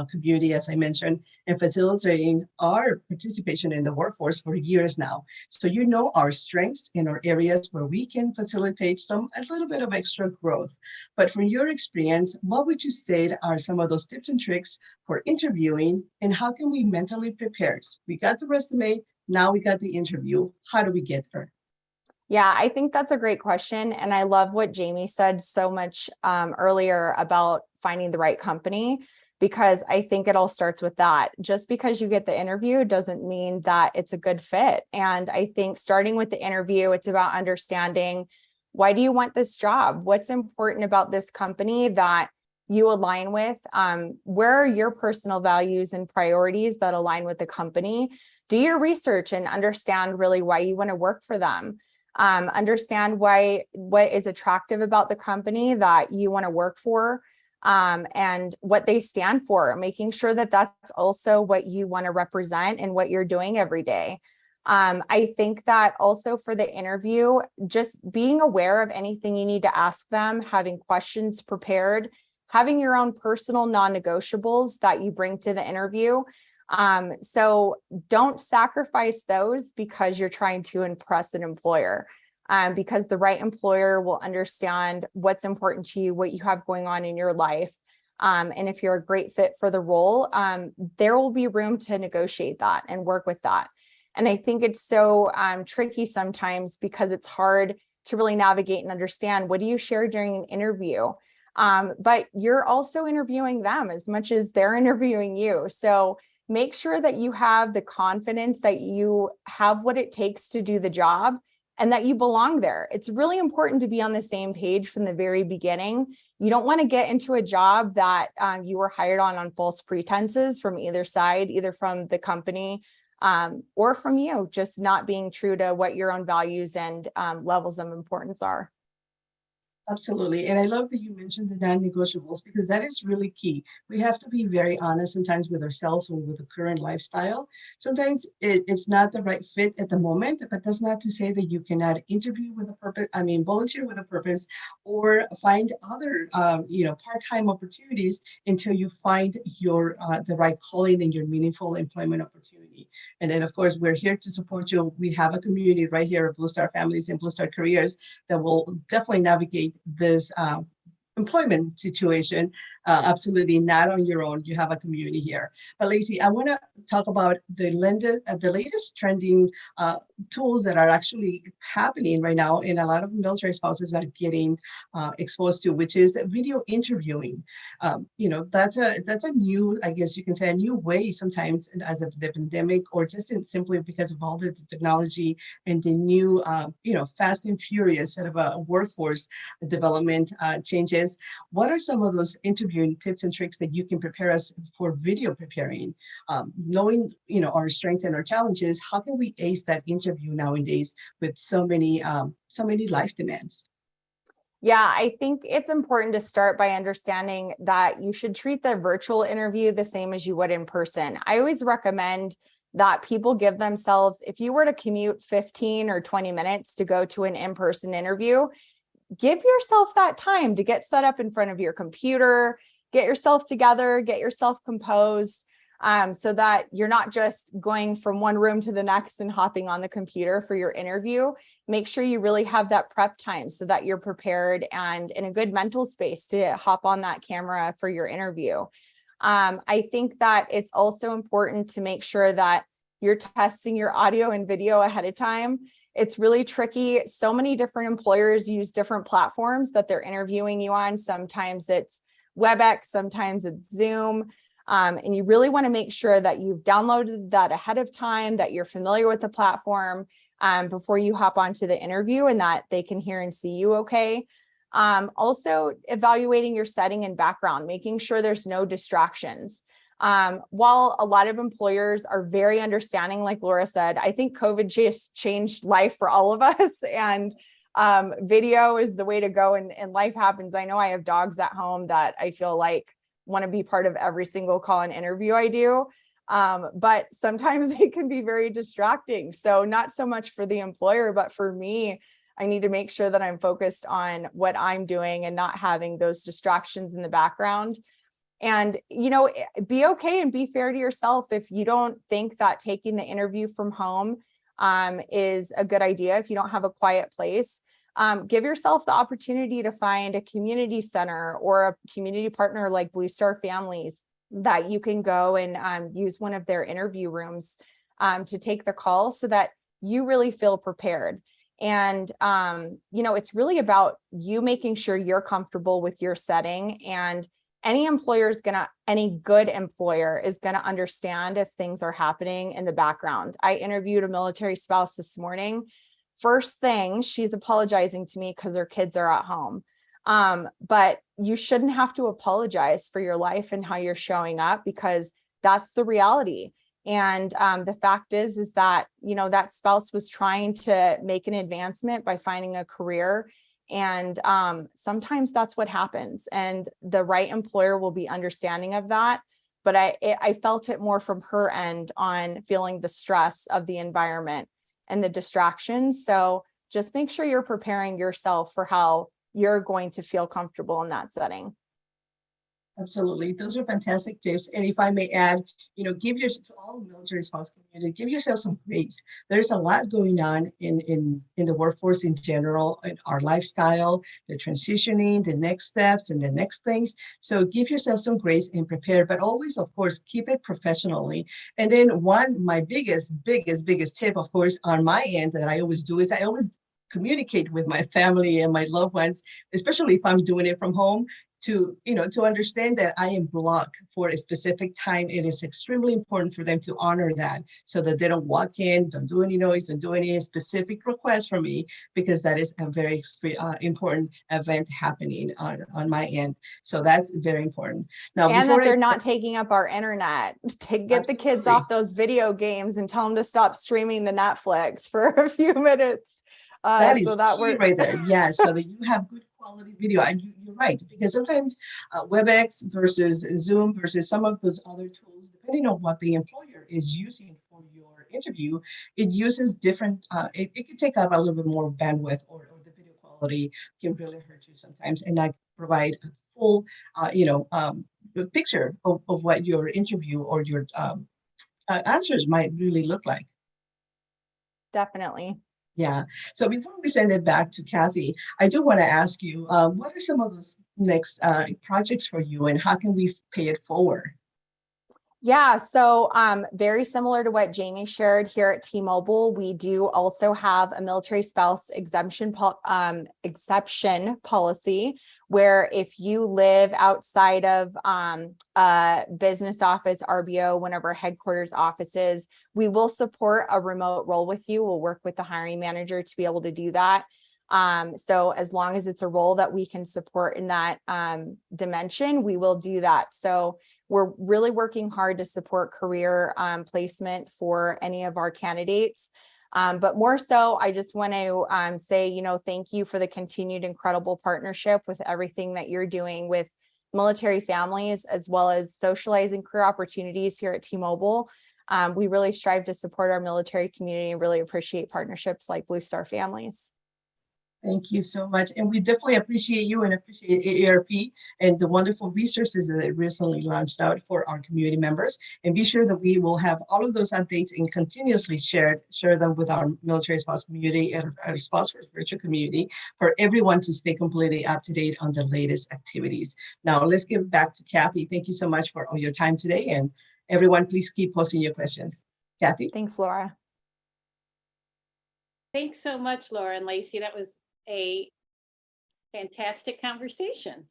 community, as I mentioned, and facilitating our participation in the workforce for years now. So you know our strengths and our areas where we can facilitate a little bit of extra growth. But from your experience, what would you say are some of those tips and tricks for interviewing, and how can we mentally prepare? We got the resume, now we got the interview. How do we get there? Yeah, I think that's a great question. And I love what Jamie said so much earlier about finding the right company, because I think it all starts with that. Just because you get the interview doesn't mean that it's a good fit. And I think starting with the interview, it's about understanding, why do you want this job? What's important about this company that you align with? Where are your personal values and priorities that align with the company? Do your research and understand really why you want to work for them. Understand what is attractive about the company that you want to work for, and what they stand for, making sure that that's also what you want to represent and what you're doing every day. I think that also for the interview, just being aware of anything you need to ask them, having questions prepared, having your own personal non-negotiables that you bring to the interview. So don't sacrifice those because you're trying to impress an employer, because the right employer will understand what's important to you, what you have going on in your life. And if you're a great fit for the role, there will be room to negotiate that and work with that. And I think it's so tricky sometimes because it's hard to really navigate and understand what do you share during an interview. But you're also interviewing them as much as they're interviewing you. So make sure that you have the confidence that you have what it takes to do the job and that you belong there. It's really important to be on the same page from the very beginning. You don't want to get into a job that you were hired on false pretenses from either side, either from the company or from you, just not being true to what your own values and levels of importance are. Absolutely. And I love that you mentioned the non-negotiables, because that is really key. We have to be very honest sometimes with ourselves or with the current lifestyle. Sometimes it's not the right fit at the moment, but that's not to say that you cannot interview with a purpose, volunteer with a purpose, or find other, part-time opportunities until you find your the right calling and your meaningful employment opportunity. And then, of course, we're here to support you. We have a community right here at Blue Star Families and Blue Star Careers that will definitely navigate this employment situation. Absolutely not on your own. You have a community here. But Lacey, I want to talk about the latest trending tools that are actually happening right now, and a lot of military spouses are getting exposed to, which is video interviewing. That's a new, I guess you can say, a new way sometimes as of the pandemic, or just simply because of all the technology and the new, fast and furious sort of a workforce development changes. What are some of those interviewing tips and tricks that you can prepare us for video preparing? Knowing, our strengths and our challenges, how can we ace that interview nowadays with so many life demands? Yeah, I think it's important to start by understanding that you should treat the virtual interview the same as you would in person. I always recommend that people give themselves, if you were to commute 15 or 20 minutes to go to an in-person interview, give yourself that time to get set up in front of your computer, get yourself together, get yourself composed, so that you're not just going from one room to the next and hopping on the computer for your interview. Make sure you really have that prep time so that you're prepared and in a good mental space to hop on that camera for your interview. I think that it's also important to make sure that you're testing your audio and video ahead of time. It's really tricky. So many different employers use different platforms that they're interviewing you on. Sometimes it's WebEx, sometimes it's Zoom. And you really want to make sure that you've downloaded that ahead of time, that you're familiar with the platform before you hop onto the interview, and that they can hear and see you okay. Also evaluating your setting and background, making sure there's no distractions. While a lot of employers are very understanding, like Laura said, I think COVID just changed life for all of us, and video is the way to go, and life happens. I know I have dogs at home that I feel like want to be part of every single call and interview I do. But sometimes it can be very distracting. So not so much for the employer, but for me, I need to make sure that I'm focused on what I'm doing and not having those distractions in the background. And, be okay and be fair to yourself. If you don't think that taking the interview from home is a good idea, if you don't have a quiet place, give yourself the opportunity to find a community center or a community partner like Blue Star Families that you can go and use one of their interview rooms to take the call so that you really feel prepared. And, it's really about you making sure you're comfortable with your setting, and any good employer is going to understand if things are happening in the background. I interviewed a military spouse this morning. First thing, she's apologizing to me because her kids are at home. But you shouldn't have to apologize for your life and how you're showing up, because that's the reality. And the fact is that, that spouse was trying to make an advancement by finding a career. And sometimes that's what happens. And the right employer will be understanding of that. But I felt it more from her end on feeling the stress of the environment and the distractions. So just make sure you're preparing yourself for how you're going to feel comfortable in that setting. Absolutely. Those are fantastic tips. And if I may add, give to all military spouse community, give yourself some grace. There's a lot going on in the workforce in general, in our lifestyle, the transitioning, the next steps and the next things. So give yourself some grace and prepare, but always, of course, keep it professionally. And then my biggest tip, of course, on my end that I always do is I always communicate with my family and my loved ones, especially if I'm doing it from home, to understand that I am blocked for a specific time. It is extremely important for them to honor that, so that they don't walk in, don't do any noise, don't do any specific request from me, because that is a very important event happening on my end. So that's very important. Now, And before that they're not taking up our internet to get the kids Absolutely. off those video games and tell them to stop streaming the Netflix for a few minutes. That is so that key we're right there. Yes, so that you have good quality video. And you're right, because sometimes WebEx versus Zoom versus some of those other tools, depending on what the employer is using for your interview, it uses different, it can take up a little bit more bandwidth, or the video quality can really hurt you sometimes and not provide a full, picture of what your interview or your answers might really look like. definitely. Yeah. So before we send it back to Kathy, I do want to ask you, what are some of those next projects for you, and how can we pay it forward? Yeah, so very similar to what Jamie shared here at T-Mobile, we do also have a military spouse exception policy, where if you live outside of a business office, RBO, one of our headquarters offices, we will support a remote role with you. We'll work with the hiring manager to be able to do that. So as long as it's a role that we can support in that dimension, we will do that. So we're really working hard to support career placement for any of our candidates. But more so, I just want to say, thank you for the continued incredible partnership with everything that you're doing with military families, as well as socializing career opportunities here at T-Mobile. We really strive to support our military community and really appreciate partnerships like Blue Star Families. Thank you so much. And we definitely appreciate you and appreciate AARP and the wonderful resources that it recently launched out for our community members. And be sure that we will have all of those updates and continuously share them with our military spouse community and our spouse first virtual community, for everyone to stay completely up to date on the latest activities. Now, let's give back to Kathy. Thank you so much for all your time today. And everyone, please keep posting your questions. Kathy? Thanks, Laura. Thanks so much, Laura and Lacey. That was a fantastic conversation.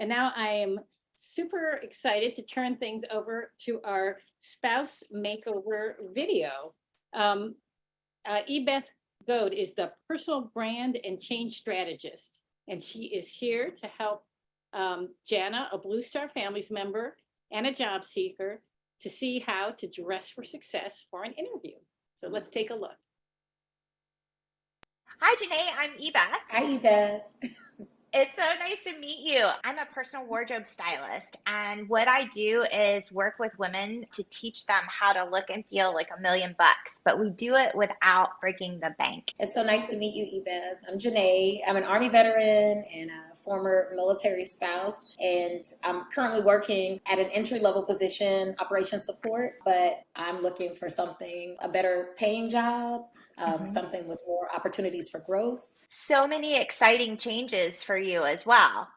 And now I am super excited to turn things over to our spouse makeover video. Ebeth Goad is the personal brand and change strategist, and she is here to help Jana, a Blue Star Families member and a job seeker, to see how to dress for success for an interview. So let's take a look. Hi, Janae. I'm Ebeth. Hi, Ebeth. It's so nice to meet you. I'm a personal wardrobe stylist, and what I do is work with women to teach them how to look and feel like $1,000,000, but we do it without breaking the bank. It's so nice to meet you, Ebeth. I'm Janae. I'm an Army veteran and a former military spouse, and I'm currently working at an entry-level position, operations support, but I'm looking for a better paying job, something with more opportunities for growth. So many exciting changes for you as well.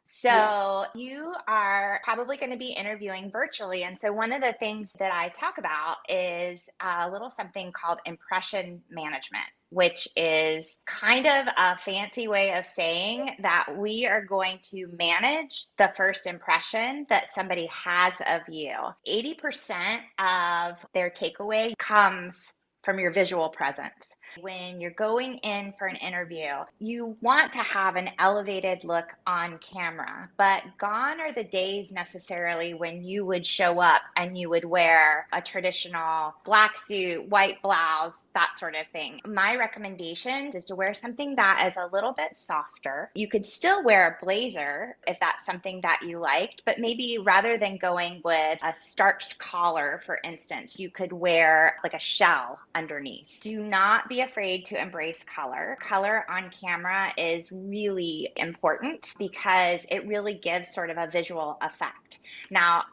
So Yes. you are probably going to be interviewing virtually. And so one of the things that I talk about is a little something called impression management, which is kind of a fancy way of saying that we are going to manage the first impression that somebody has of you. 80% of their takeaway comes from your visual presence. When you're going in for an interview, you want to have an elevated look on camera, but gone are the days necessarily when you would show up and you would wear a traditional black suit, white blouse, that sort of thing. My recommendation is to wear something that is a little bit softer. You could still wear a blazer if that's something that you liked, but maybe rather than going with a starched collar, for instance, you could wear like a shell underneath. Do not be afraid to embrace color. Color on camera is really important because it really gives sort of a visual effect. Now,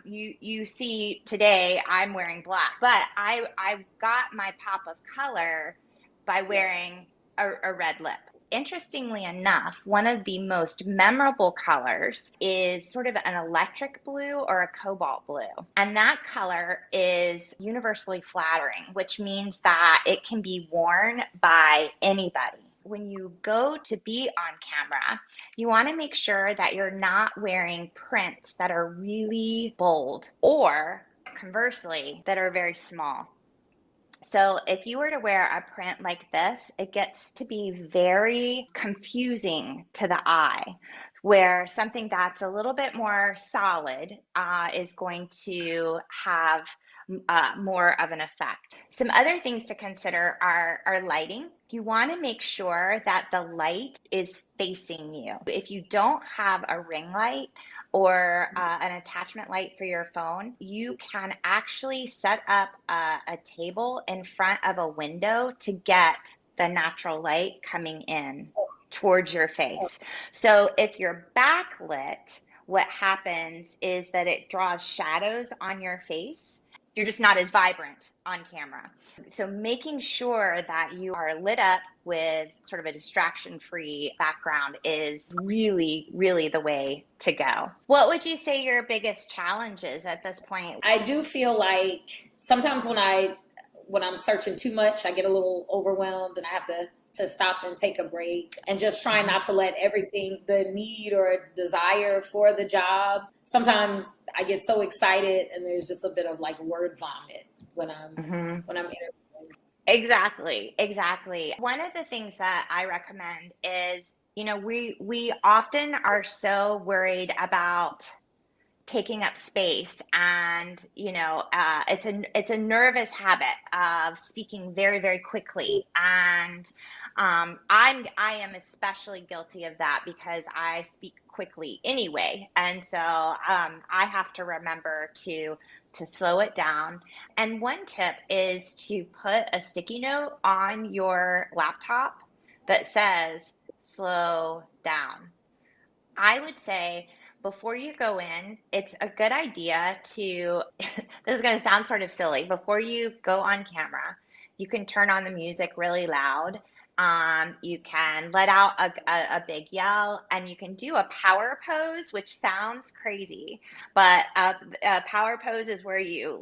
you see today I'm wearing black, but I got my pop of color by wearing a red lip. interestingly enough, one of the most memorable colors is sort of an electric blue or a cobalt blue. And that color is universally flattering, which means that it can be worn by anybody. When you go to be on camera, you want to make sure that you're not wearing prints that are really bold or conversely that are very small. So if you were to wear a print like this, it gets to be very confusing to the eye, where something that's a little bit more solid is going to have more of an effect. Some other things to consider are lighting. You want to make sure that the light is facing you. If you don't have a ring light or an attachment light for your phone, you can actually set up a table in front of a window to get the natural light coming in towards your face. So if you're backlit, what happens is that it draws shadows on your face. You're just not as vibrant on camera. So making sure that you are lit up with sort of a distraction-free background is really, really the way to go. What would you say your biggest challenge is at this point? I do feel like sometimes when I'm searching too much, I get a little overwhelmed and I have to stop and take a break and just try not to let everything, the need or desire for the job. Sometimes I get so excited and there's just a bit of like word vomit when I'm interviewing. Exactly. One of the things that I recommend is, we often are so worried about taking up space, and it's a nervous habit of speaking very, very quickly, and I am especially guilty of that because I speak quickly anyway, and so I have to remember to slow it down. And one tip is to put a sticky note on your laptop that says slow down. I would say before you go in, it's a good idea to, this is going to sound sort of silly, before you go on camera, you can turn on the music really loud. You can let out a big yell, and you can do a power pose, which sounds crazy, but a power pose is where you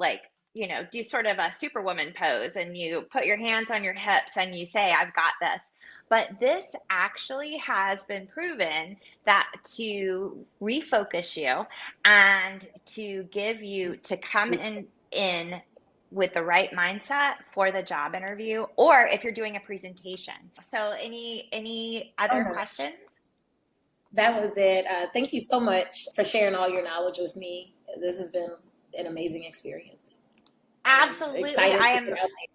do sort of a superwoman pose, and you put your hands on your hips and you say, "I've got this." But this actually has been proven that to refocus you and to come in with the right mindset for the job interview, or if you're doing a presentation. So any other questions? That was it. Thank you so much for sharing all your knowledge with me. This has been an amazing experience. Absolutely. Excited I to am get out there.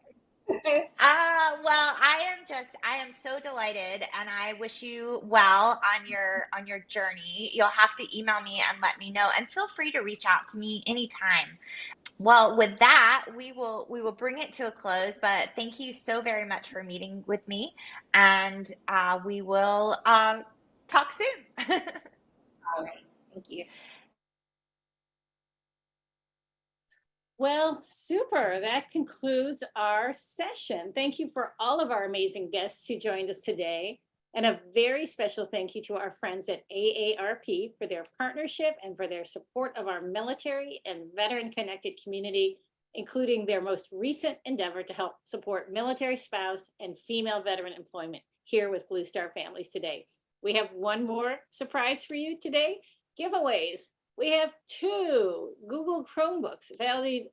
well, I am so delighted, and I wish you well on your journey. You'll have to email me and let me know, and feel free to reach out to me anytime. Well, with that, we will bring it to a close, but thank you so very much for meeting with me, and we will talk soon. All right. Thank you. Well, super. That concludes our session. Thank you for all of our amazing guests who joined us today. And a very special thank you to our friends at AARP for their partnership and for their support of our military and veteran connected community, including their most recent endeavor to help support military spouse and female veteran employment here with Blue Star Families today. We have one more surprise for you today, giveaways. We have 2 Google Chromebooks valued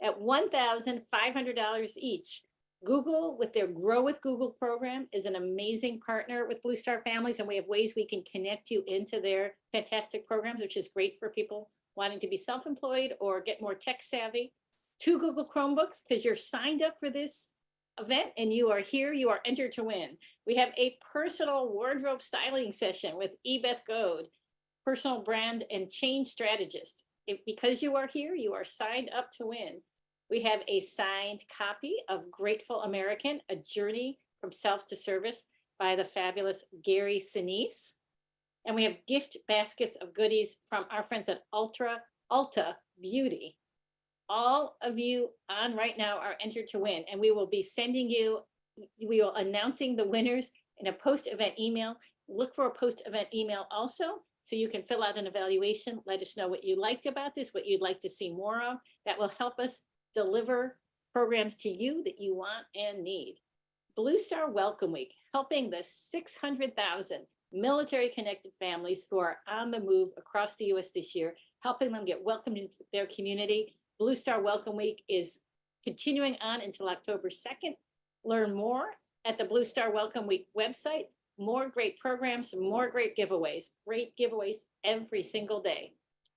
at $1,500 each. Google, with their Grow with Google program, is an amazing partner with Blue Star Families, and we have ways we can connect you into their fantastic programs, which is great for people wanting to be self-employed or get more tech savvy. 2 Google Chromebooks, because you're signed up for this event and you are here, you are entered to win. We have a personal wardrobe styling session with Ebeth Goad, personal brand and change strategist. Because you are here, you are signed up to win. We have a signed copy of Grateful American, A Journey from Self to Service by the fabulous Gary Sinise. And we have gift baskets of goodies from our friends at Ulta Beauty. All of you on right now are entered to win, and we will be announcing the winners in a post-event email. Look for a post-event email also, so you can fill out an evaluation. Let us know what you liked about this, what you'd like to see more of. That will help us deliver programs to you that you want and need. Blue Star Welcome Week, helping the 600,000 military-connected families who are on the move across the U.S. this year, helping them get welcomed into their community. Blue Star Welcome Week is continuing on until October 2nd. Learn more at the Blue Star Welcome Week website. More great programs, more great giveaways every single day.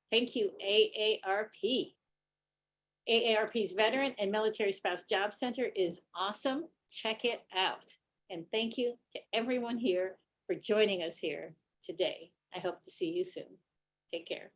Thank you, AARP. AARP's Veteran and Military Spouse Job Center is awesome. Check it out. And thank you to everyone here for joining us here today. I hope to see you soon. Take care.